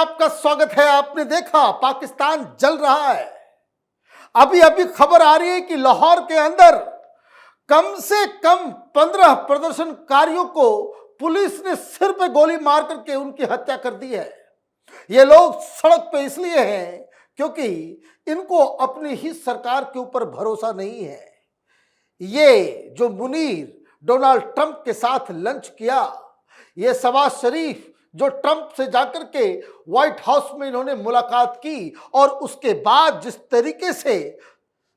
आपका स्वागत है। आपने देखा पाकिस्तान जल रहा है। अभी अभी खबर आ रही है कि लाहौर के अंदर कम से कम 15 प्रदर्शनकारियों को पुलिस ने सिर पे गोली मार करके उनकी हत्या कर दी है। ये लोग सड़क पे इसलिए हैं क्योंकि इनको अपनी ही सरकार के ऊपर भरोसा नहीं है। ये जो मुनीर डोनाल्ड ट्रंप के साथ लंच किया, ये शहबाज शरीफ जो ट्रंप से जाकर के व्हाइट हाउस में इन्होंने मुलाकात की और उसके बाद जिस तरीके से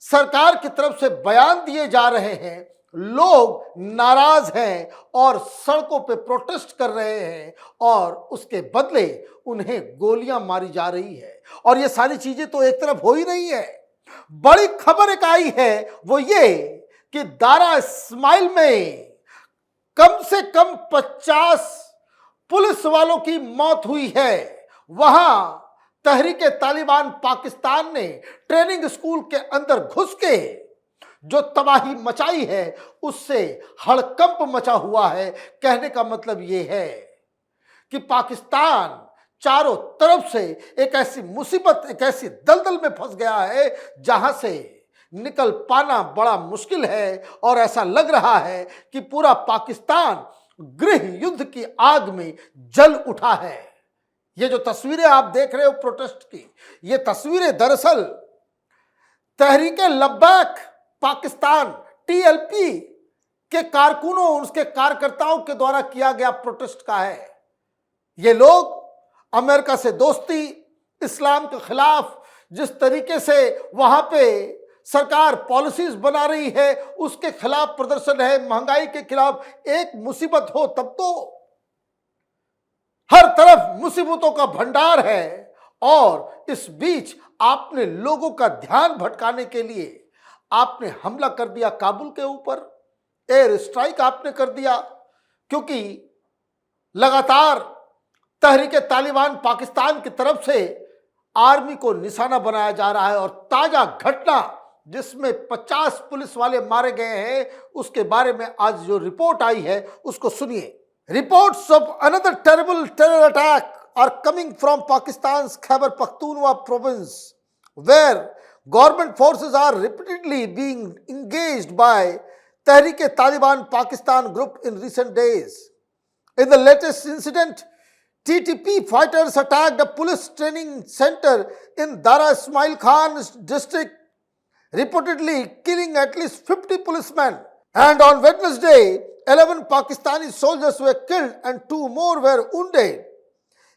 सरकार की तरफ से बयान दिए जा रहे हैं, लोग नाराज हैं और सड़कों पे प्रोटेस्ट कर रहे हैं और उसके बदले उन्हें गोलियां मारी जा रही है। और ये सारी चीजें तो एक तरफ हो ही नहीं है, बड़ी खबर एक आई है, वो ये कि दारा इस्माइल में कम से कम 50 पुलिस वालों की मौत हुई है। वहां तहरीके तालिबान पाकिस्तान ने ट्रेनिंग स्कूल के अंदर घुस के जो तबाही मचाई है, उससे हड़कंप मचा हुआ है। कहने का मतलब यह है कि पाकिस्तान चारों तरफ से एक ऐसी मुसीबत, एक ऐसी दलदल में फंस गया है जहां से निकल पाना बड़ा मुश्किल है। और ऐसा लग रहा है कि पूरा पाकिस्तान गृह युद्ध की आग में जल उठा है। ये जो तस्वीरें आप देख रहे हो प्रोटेस्ट की, ये तस्वीरें दरअसल तहरीके लब्बैक पाकिस्तान टीएलपी के कारकुनों, उसके कार्यकर्ताओं के द्वारा किया गया प्रोटेस्ट का है। ये लोग अमेरिका से दोस्ती, इस्लाम के खिलाफ जिस तरीके से वहां पे सरकार पॉलिसीज बना रही है, उसके खिलाफ प्रदर्शन है। महंगाई के खिलाफ एक मुसीबत हो तब तो हर तरफ मुसीबतों का भंडार है। और इस बीच आपने लोगों का ध्यान भटकाने के लिए आपने हमला कर दिया काबुल के ऊपर, एयर स्ट्राइक आपने कर दिया, क्योंकि लगातार तहरीके तालिबान पाकिस्तान की तरफ से आर्मी को निशाना बनाया जा रहा है। और ताजा घटना जिसमें 50 पुलिस वाले मारे गए हैं, उसके बारे में आज जो रिपोर्ट आई है उसको सुनिए। Reports of another terrible terror attack are coming from Pakistan's Khyber Pakhtunkhwa province, where government forces are repeatedly being engaged by Tehreek Taliban Pakistan group in recent days. In the latest incident, TTP fighters attacked a police training center in Dara Ismail Khan district, reportedly killing at least 50 policemen. And on Wednesday, 11 Pakistani soldiers were killed and 2 more were wounded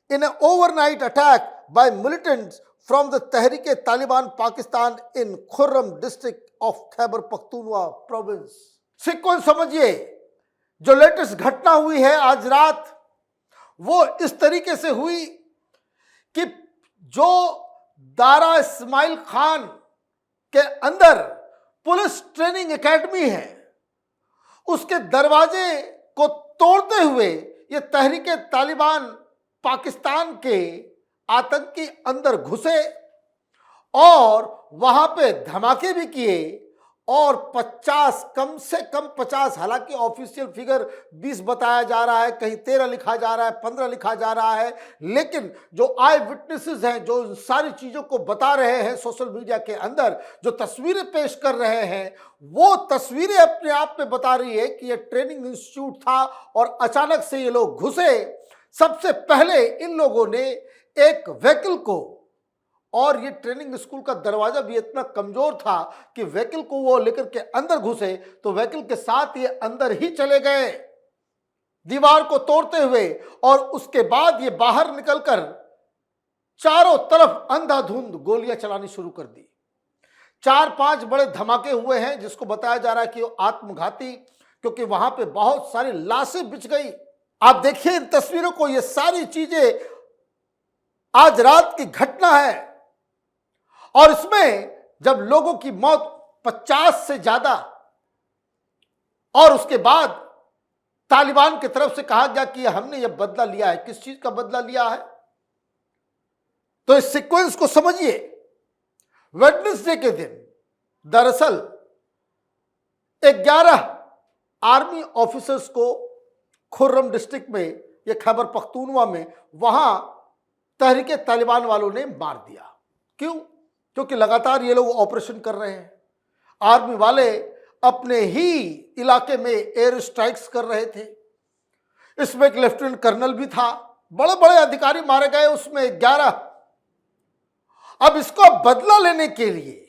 in an overnight attack by militants from the Tehreek Taliban Pakistan in Khurram district of Khyber Pakhtunkhwa province. Sequence समझिए, जो latest घटना हुई है आज रात, वो इस तरीके से हुई कि जो दारा इस्माइल खान के अंदर पुलिस ट्रेनिंग एकेडमी है, उसके दरवाजे को तोड़ते हुए ये तहरीके तालिबान पाकिस्तान के आतंकी अंदर घुसे और वहां पे धमाके भी किए। और 50, कम से कम 50, हालांकि ऑफिशियल फिगर 20 बताया जा रहा है, कहीं 13 लिखा जा रहा है, 15 लिखा जा रहा है, लेकिन जो आई विटनेसेस हैं, जो इन सारी चीज़ों को बता रहे हैं सोशल मीडिया के अंदर, जो तस्वीरें पेश कर रहे हैं, वो तस्वीरें अपने आप में बता रही है कि ये ट्रेनिंग इंस्टीट्यूट था और अचानक से ये लोग घुसे। सबसे पहले इन लोगों ने एक व्हीकल को, और ये ट्रेनिंग स्कूल का दरवाजा भी इतना कमजोर था कि व्हीकल को वो लेकर के अंदर घुसे तो व्हीकल के साथ ये अंदर ही चले गए दीवार को तोड़ते हुए। और उसके बाद ये बाहर निकलकर चारों तरफ अंधाधुंध गोलियां चलानी शुरू कर दी। 4-5 बड़े धमाके हुए हैं, जिसको बताया जा रहा है कि वो आत्मघाती, क्योंकि वहां पे बहुत सारी लाशें बिछ गई। आप देखिए इन तस्वीरों को, ये सारी चीजें आज रात की घटना है। और इसमें जब लोगों की मौत 50 से ज्यादा, और उसके बाद तालिबान की तरफ से कहा गया कि हमने यह बदला लिया है। किस चीज का बदला लिया है? तो इस सीक्वेंस को समझिए। वेडनेसडे के दिन दरअसल 11 आर्मी ऑफिसर्स को खुर्रम डिस्ट्रिक्ट में, ये खैबर पख्तूनवा में, वहां तहरीके तालिबान वालों ने मार दिया। क्यों? क्योंकि लगातार ये लोग ऑपरेशन कर रहे हैं। आर्मी वाले अपने ही इलाके में एयर स्ट्राइक्स कर रहे थे। इसमें एक लेफ्टिनेंट कर्नल भी था, बड़े बड़े अधिकारी मारे गए, उसमें 11। अब इसको बदला लेने के लिए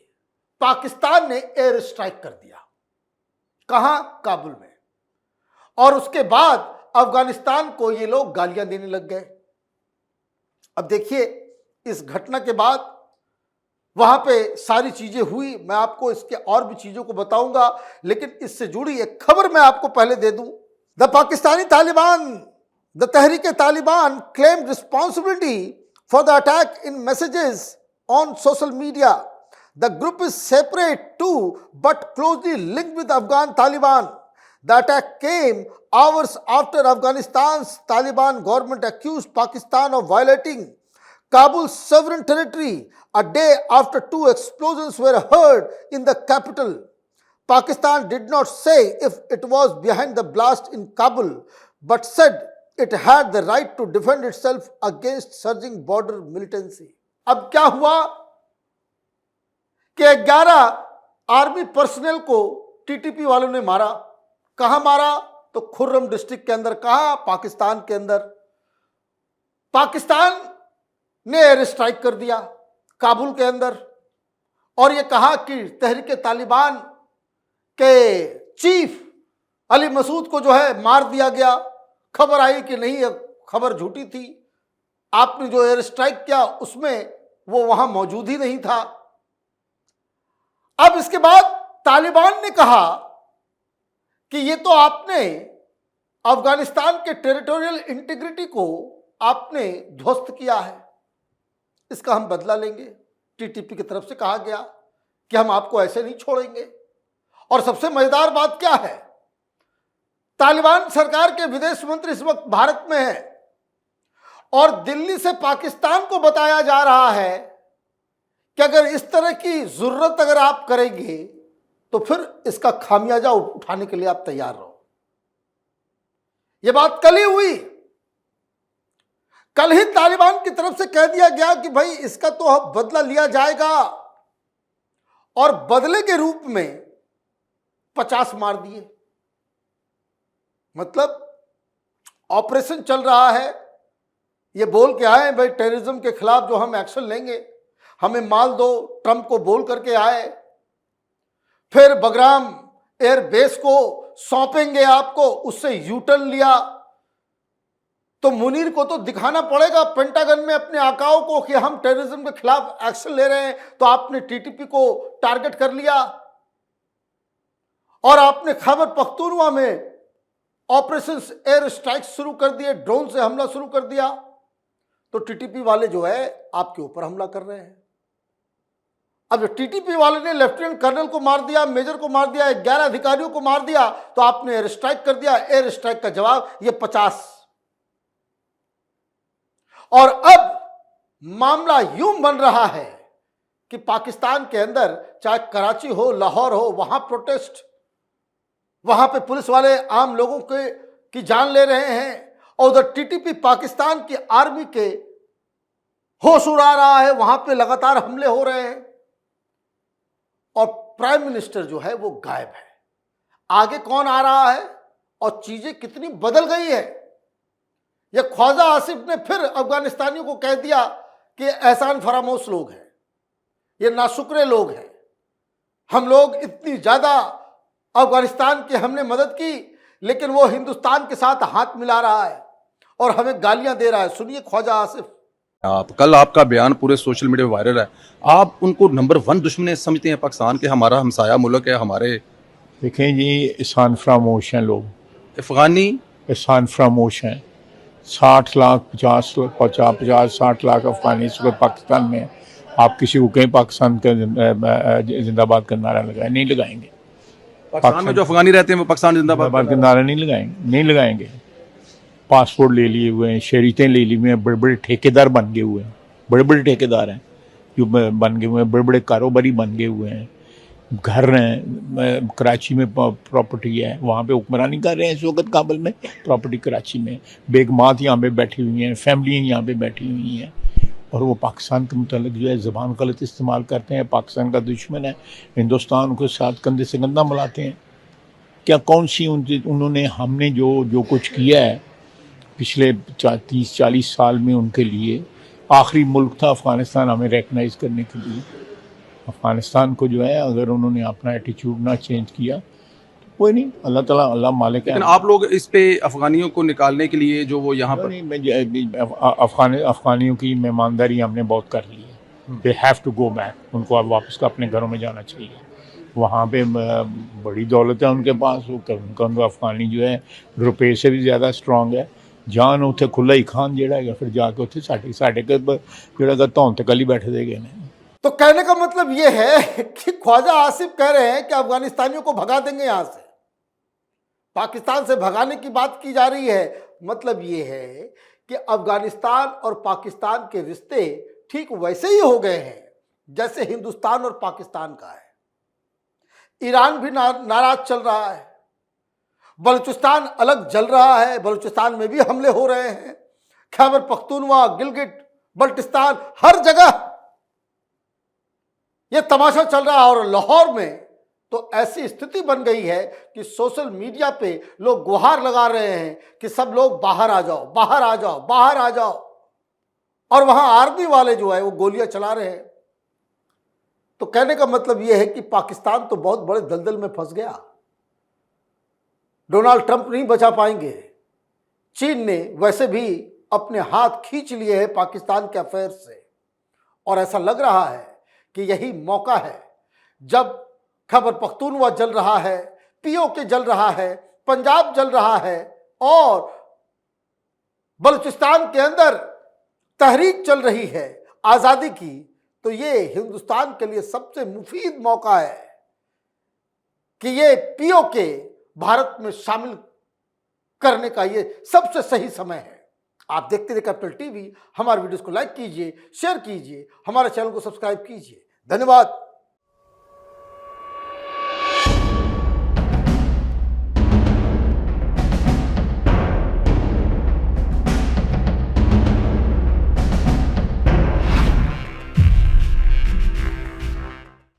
पाकिस्तान ने एयर स्ट्राइक कर दिया। कहां? काबुल में। और उसके बाद अफगानिस्तान को ये लोग गालियां देने लग गए। अब देखिए, इस घटना के बाद वहां पे सारी चीजें हुई। मैं आपको इसके और भी चीजों को बताऊंगा, लेकिन इससे जुड़ी एक खबर मैं आपको पहले दे दूं। The Pakistani Taliban, the Tehreek-e Taliban claimed responsibility for the attack in messages on social media. The group is separate too, but closely linked with Afghan Taliban. The attack came hours after Afghanistan's Taliban government accused Pakistan of violating Kabul's sovereign territory a day after 2 explosions were heard in the capital. Pakistan did not say if it was behind the blast in Kabul, but said it had the right to defend itself against surging border militancy. अब क्या हुआ कि 11 army personnel को TTP वालों ने मारा। कहां मारा? तो खुर्रम डिस्ट्रिक्ट के अंदर। कहां? पाकिस्तान के अंदर। पाकिस्तान ने एयर स्ट्राइक कर दिया काबुल के अंदर, और यह कहा कि तहरीके तालिबान के चीफ अली मसूद को जो है मार दिया गया। खबर आई कि नहीं, खबर झूठी थी। आपने जो एयर स्ट्राइक किया उसमें वो वहां मौजूद ही नहीं था। अब इसके बाद तालिबान ने कहा कि ये तो आपने अफगानिस्तान के टेरिटोरियल इंटीग्रिटी को आपने ध्वस्त किया है, इसका हम बदला लेंगे। टीटीपी की तरफ से कहा गया कि हम आपको ऐसे नहीं छोड़ेंगे। और सबसे मजेदार बात क्या है, तालिबान सरकार के विदेश मंत्री इस वक्त भारत में है, और दिल्ली से पाकिस्तान को बताया जा रहा है कि अगर इस तरह की जरूरत अगर आप करेंगे तो फिर इसका खामियाजा उठाने के लिए आप तैयार रहो। यह बात कल ही हुई। कल ही तालिबान की तरफ से कह दिया गया कि भाई इसका तो बदला लिया जाएगा, और बदले के रूप में 50 मार दिए। मतलब ऑपरेशन चल रहा है, ये बोल के आए भाई टेररिज्म के खिलाफ जो हम एक्शन लेंगे, हमें माल दो, ट्रंप को बोल करके आए। फिर बगराम एयर बेस को सौंपेंगे आपको, उससे यूटर्न लिया। तो मुनीर को तो दिखाना पड़ेगा पेंटागन में अपने आकाओं को कि हम टेररिज्म के खिलाफ एक्शन ले रहे हैं। तो आपने टीटीपी को टारगेट कर लिया, और आपने खैबर पख्तूनख्वा में ऑपरेशन एयर स्ट्राइक शुरू कर दिए, ड्रोन से हमला शुरू कर दिया। तो टीटीपी वाले जो है आपके ऊपर हमला कर रहे हैं। अब टीटीपी वाले ने लेफ्टिनेंट कर्नल को मार दिया, मेजर को मार दिया, 11 अधिकारियों को मार दिया, तो आपने एयर स्ट्राइक कर दिया। एयर स्ट्राइक का जवाब ये 50। और अब मामला यूं बन रहा है कि पाकिस्तान के अंदर चाहे कराची हो, लाहौर हो, वहां प्रोटेस्ट, वहां पे पुलिस वाले आम लोगों की जान ले रहे हैं, और उधर टीटीपी पाकिस्तान की आर्मी के होश उड़ा रहा है, वहां पे लगातार हमले हो रहे हैं, और प्राइम मिनिस्टर जो है वो गायब है। आगे कौन आ रहा है और चीजें कितनी बदल गई है। यह ख्वाजा आसिफ ने फिर अफगानिस्तानियों को कह दिया कि एहसान फरामोश लोग हैं, ये नाशुक्रे लोग हैं। हम लोग इतनी ज्यादा अफगानिस्तान की हमने मदद की, लेकिन वो हिंदुस्तान के साथ हाथ मिला रहा है और हमें गालियां दे रहा है। सुनिए ख्वाजा आसिफ। कल आपका बयान पूरे सोशल मीडिया में वायरल है, आप उनको नंबर 1 दुश्मन समझते हैं पाकिस्तान के? हमारा हमसाया मुल्क है हमारे। देखें जी, एहसान फरामोश हैं लोग, अफगानी एहसान फरामोश हैं। 60 लाख 50 60 लाख अफगानी इस वक्त पाकिस्तान में है। आप किसी को कहीं पाकिस्तान का जिंदाबाद का नारा लगाए, नहीं लगाएंगे। पाकिस्तान में जो अफगानी रहते हैं वो पाकिस्तान जिंदाबाद का नारा नहीं लगाएंगे। पासपोर्ट ले लिए हुए हैं, शरीतें ले ली हुई हैं, बड़े बड़े ठेकेदार बन गए हुए हैं, बड़े बड़े ठेकेदार हैं जो बन गए हुए हैं, बड़े बड़े कारोबारी बन गए हुए हैं। घर हैं, कराची में प्रॉपर्टी है, वहाँ पे हुक्मरानी कर रहे हैं इस वक्त काबुल में, प्रॉपर्टी कराची में। बेगमात यहाँ पे बैठी हुई हैं, फैमिलियाँ यहाँ पे बैठी हुई हैं। और वो पाकिस्तान के मुतालिक जो है ज़बान गलत इस्तेमाल करते हैं, पाकिस्तान का दुश्मन है, हिंदुस्तान के साथ कंधे से कंधा मिलाते हैं। क्या कौन सी उन्होंने हमने जो कुछ किया है पिछले 30-40 साल में उनके लिए, आखिरी मुल्क था अफ़गानिस्तान हमें रिकगनाइज़ करने के लिए। अफ़गानिस्तान को जो है अगर उन्होंने अपना एटीट्यूड ना चेंज किया तो कोई नहीं, अल्लाह ताला अल्लाह मालिक है। लेकिन आप लोग इस पे अफगानियों को निकालने के लिए जो वो यहाँ पर अफ़गानियों की मेहमानदारी हमने बहुत कर ली है। They have to go back, उनको अब वापस अपने घरों में जाना चाहिए। वहाँ पे बड़ी दौलत है उनके पास, उनका अफ़गानी जो है रुपये से भी ज़्यादा स्ट्रॉन्ग है। जान उत्थे खुला ही खान जेड़ा है, फिर जाके उत्थे साढ़े जेड़ा धौन ते गली बैठे दे गए ने। तो कहने का मतलब ये है कि ख्वाजा आसिफ कह रहे हैं कि अफगानिस्तानियों को भगा देंगे यहां से, पाकिस्तान से भगाने की बात की जा रही है। मतलब ये है कि अफगानिस्तान और पाकिस्तान के रिश्ते ठीक वैसे ही हो गए हैं जैसे हिंदुस्तान और पाकिस्तान का है। ईरान भी नाराज चल रहा है, बलूचिस्तान अलग जल रहा है, बलूचिस्तान में भी हमले हो रहे हैं, खैबर पख्तूनवा, गिलगिट बल्टिस्तान, हर जगह यह तमाशा चल रहा है। और लाहौर में तो ऐसी स्थिति बन गई है कि सोशल मीडिया पे लोग गुहार लगा रहे हैं कि सब लोग बाहर आ जाओ, बाहर आ जाओ, बाहर आ जाओ। और वहां आर्मी वाले जो है वो गोलियां चला रहे हैं। तो कहने का मतलब यह है कि पाकिस्तान तो बहुत बड़े दलदल में फंस गया, डोनाल्ड ट्रंप नहीं बचा पाएंगे। चीन ने वैसे भी अपने हाथ खींच लिए हैं पाकिस्तान के अफेयर से, और ऐसा लग रहा है कि यही मौका है जब खैबर पख्तूनवा जल रहा है, पीओके जल रहा है, पंजाब जल रहा है और बलूचिस्तान के अंदर तहरीक चल रही है आज़ादी की, तो ये हिंदुस्तान के लिए सबसे मुफीद मौका है कि ये पीओके भारत में शामिल करने का ये सबसे सही समय है। आप देखते रहिए कैपिटल टीवी। हमारे वीडियोस को लाइक कीजिए, शेयर कीजिए, हमारे चैनल को सब्सक्राइब कीजिए। धन्यवाद।